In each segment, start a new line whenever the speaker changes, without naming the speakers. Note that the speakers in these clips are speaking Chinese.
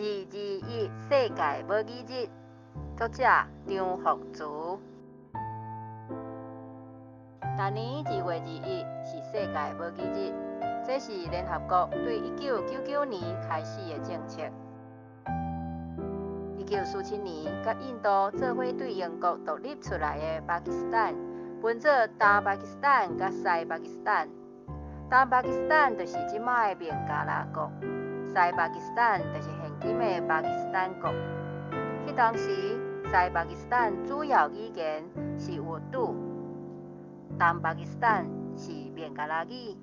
221世界母语日，作者张福珠。今年2月21是世界母语日，这是联合国对1999年开始的政策。1947年，甲印度做伙对英国独立出来的巴基斯坦，分做东巴基斯坦甲西巴基斯坦。东巴基斯坦就是即卖的孟加拉国，西巴基斯坦就是现今的巴基斯坦国。迄当时，西巴基斯坦主要语言是乌都，东巴基斯坦是孟加拉语。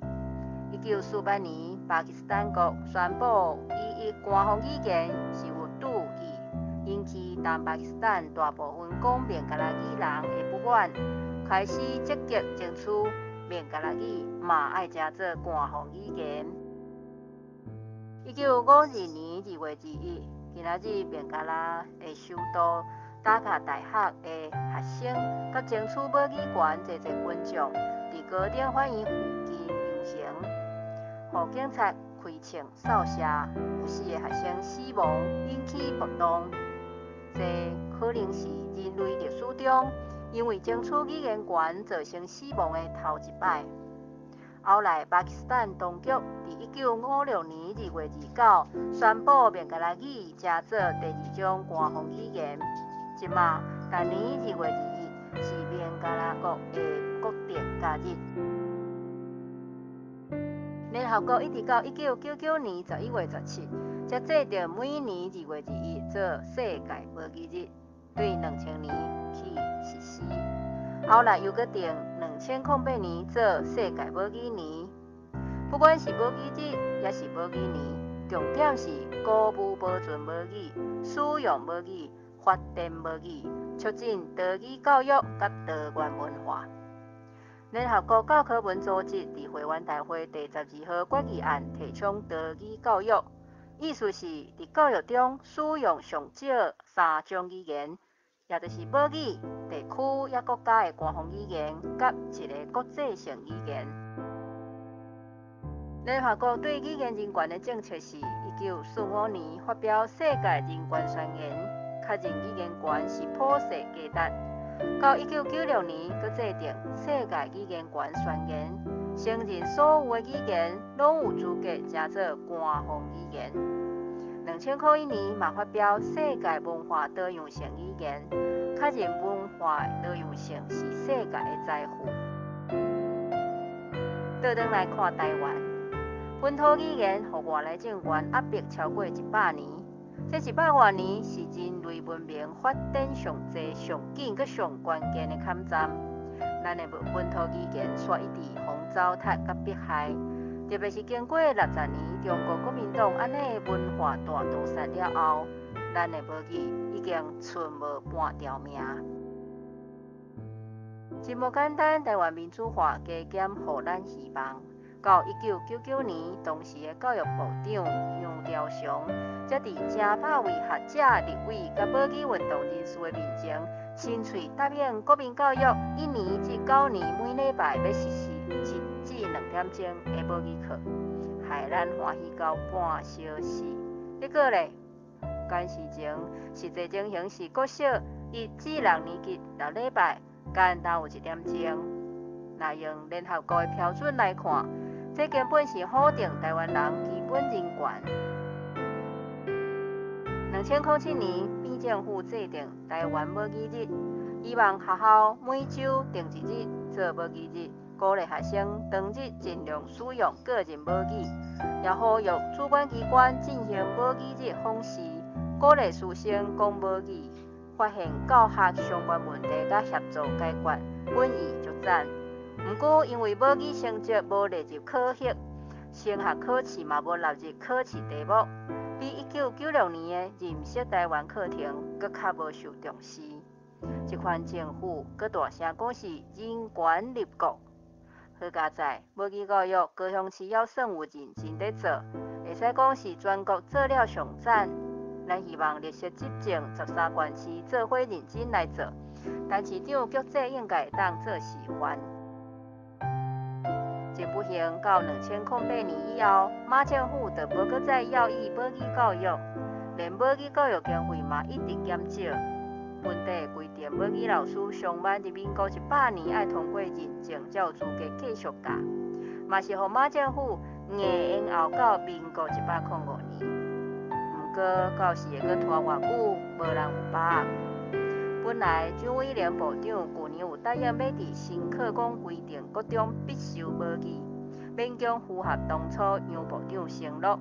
1948年，巴基斯坦国宣布伊官方语言是乌都语，引起东巴基斯坦大部分讲孟加拉语人的不满，开始积极争取孟加拉语嘛爱加做官方语言。1952年2月21日，今仔日孟加拉的首都达卡大学的学生甲争取母语权济群众，伫高等法院附近游行，互警察开枪扫射，有4个学生死亡，引起暴动。这可能是人类历史中因为争取语言权造成死亡的头一摆。后来，巴基斯坦当局伫1956年2月29日宣布孟加拉语加做第2种官方语言。即马，今年2月21日是孟加拉国的国定假日。联合国一直到1999年11月17日，才制定每年2月21日做世界母语日，对2000年起实施。后来又决定2008年做世界母语年。不管是母语日也是母语年，重点是鼓舞保存母语、使用母语、发展母语，促进多语教育甲多元文化。联合国教科文组织伫会员大会第12号决议案提倡多语教育，意思是伫教育中使用上少3种语言，也就是母语、地区也国家的官方语言，甲一个国际性语言。联合国对语言人权的政策是1945年发表《世界人权宣言》，确认语言权是普世价值。到1996年，佮制定《世界语言权宣言》，承认所有的语言拢有资格加做官方语言。2001年嘛发表《世界文化多样性语言》，确认文化多样性是世界的财富。倒转来看台湾，本土语言互外来政权压迫超过100年。这100多年是人类文明发展上济、上紧、佮上关键的坎站。咱的本土语言却一直遭糟蹋佮迫害，特别是经过60年中国国民党安尼文化大屠杀了后，咱的母语已经剩无半条命。真无简单，台湾民主化加减互咱希望。到1999年，当时的教育部长杨朝祥，才伫正百位学者、立委甲母语运动人士的面前，亲嘴答应国民教育1年至9年每礼拜要实施1至2点钟的母语课，害咱欢喜到半烧死。结果咧，干事情实际情形是国小1至6年级6礼拜间斗有1点钟。若用联合国的标准来看，这根本是否定台湾人基本人权。2007年，扁政府制定台湾母语日，希望学校每周定一日做母语日，鼓励学生当日尽量使用个人母语，也呼吁主管机关进行母语日访视，鼓励师生讲母语，发现教学相关问题甲协助解决，本意足赞。不过，因为母语成绩无列入考核，升学考试嘛无纳入考试题目，比1996年的认识台湾课程搁较无受重视。这款政府搁大声讲是人权立国。好佳在母语教育高雄市要算有认真在做，会使讲是全国做了上赞。咱希望绿色执政13县市做伙认真来做，但市长局这应该会当做示范。真不幸，到2008年以后，马政府就无搁再要义母语教育。连母语教育经费嘛一直减少。本地规定母语老师上班伫民国100年爱通过认证才有资格继续教，嘛是互马政府延后到民国105年。不过到时会阁拖偌久，无人有把握。本来蒋委员部长去年有答应要伫新课纲规定各中必修母语，勉强符合当初杨部长承诺，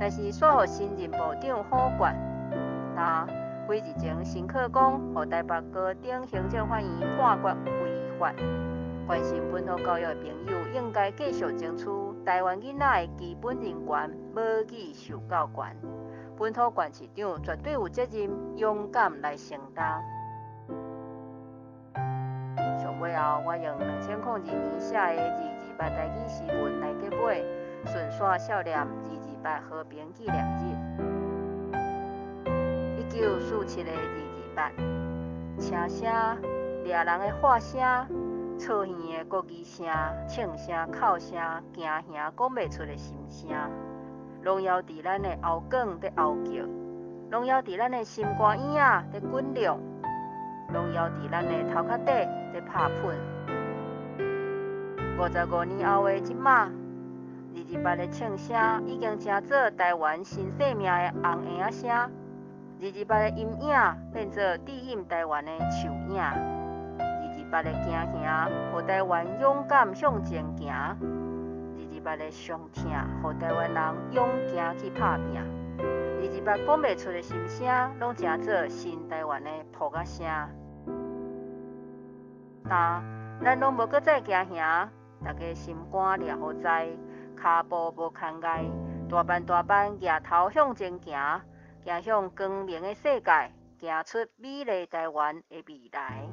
但是煞互新任部长否决。几日前新课纲互台北高等行政法院判决违法，关心本土教育的朋友应该继续争取台湾囡仔的基本人权母语受教权。本土县市长绝对有责任勇敢来承担。上尾后，我用2002年写的228台语诗文来结尾，顺续少念228和平纪念日。1947的228，车声、掠人的喊声、噪耳的国语声、庆声、哭声、惊吓讲袂出的心声，拢犹伫咱的喉管在嗷叫，拢犹伫咱的心肝眼仔在滚亮，拢犹伫咱的头壳底在拍喷。55年后的即马，228的庆声已经成做台湾新生命的红婴仔声。228的阴影变作指引台湾的树影，228的惊吓，互台湾勇敢向前行；228的伤痛，互台湾人勇行去打拼。228讲袂出的心声，拢成做新台湾的扑仔声。但咱拢无搁再惊吓，大家心肝掠好在，骹步无牵碍，大班举头向前行。行向光明的世界，行出美丽台湾的未来。